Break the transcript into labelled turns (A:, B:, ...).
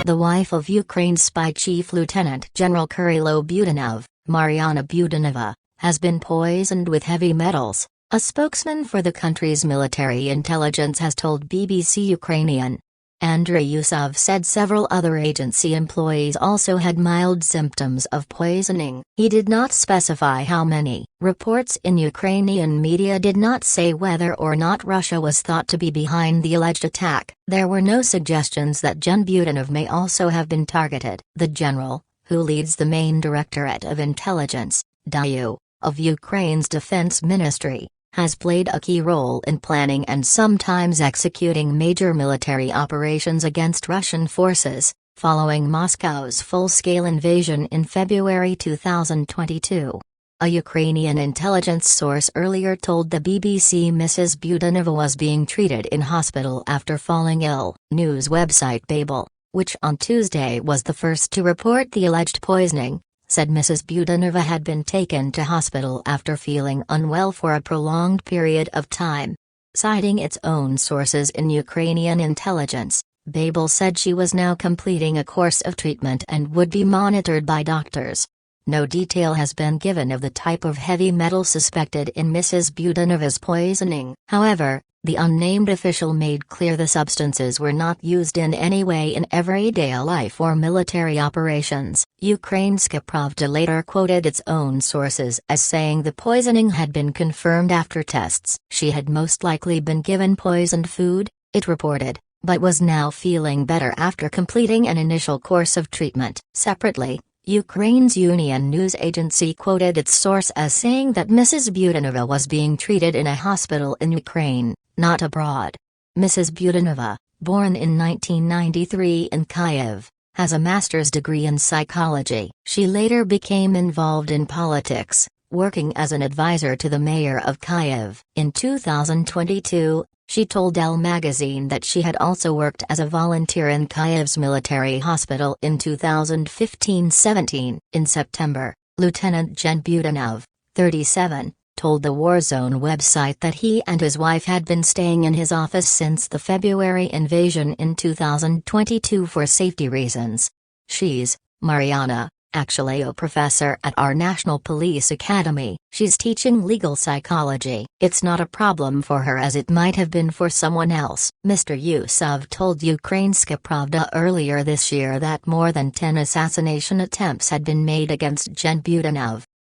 A: The wife of Ukraine's spy chief Lt General Kyrylo Budanov, Marianna Budanova, has been poisoned with heavy metals, a spokesman for the country's military intelligence has told BBC Ukrainian. Andriy Yusov said several other agency employees also had mild symptoms of poisoning. He did not specify how many. Reports in Ukrainian media did not say whether or not Russia was thought to be behind the alleged attack. There were no suggestions that Gen Budanov may also have been targeted. The general, who leads the Main Directorate of Intelligence, DIU, of Ukraine's defense ministry, has played a key role in planning and sometimes executing major military operations against Russian forces, following Moscow's full-scale invasion in February 2022. A Ukrainian intelligence source earlier told the BBC Mrs. Budanova was being treated in hospital after falling ill. News website Babel, which on Tuesday was the first to report the alleged poisoning, said Mrs. Budanova had been taken to hospital after feeling unwell for a prolonged period of time. Citing its own sources in Ukrainian intelligence, Babel said she was now completing a course of treatment and would be monitored by doctors. No detail has been given of the type of heavy metal suspected in Mrs. Budanova's poisoning. However, the unnamed official made clear the substances were not used in any way in everyday life or military operations. Ukrainska Pravda later quoted its own sources as saying the poisoning had been confirmed after tests. She had most likely been given poisoned food, it reported, but was now feeling better after completing an initial course of treatment. Separately, Ukraine's Union news agency quoted its source as saying that Mrs. Budanova was being treated in a hospital in Ukraine, not abroad. Mrs. Budanova, born in 1993 in Kyiv, has a master's degree in psychology. She later became involved in politics, working as an advisor to the mayor of Kyiv. In 2022, she told Elle magazine that she had also worked as a volunteer in Kyiv's military hospital in 2015-17. In September, Lt Gen Budanov, 37, told the Warzone website that he and his wife had been staying in his office since the February invasion in 2022 for safety reasons. She's, Marianna, actually a professor at our National Police Academy. She's teaching legal psychology. It's not a problem for her as it might have been for someone else. Mr. Yusov told Ukrainska Pravda earlier this year that more than 10 assassination attempts had been made against Gen Budanov.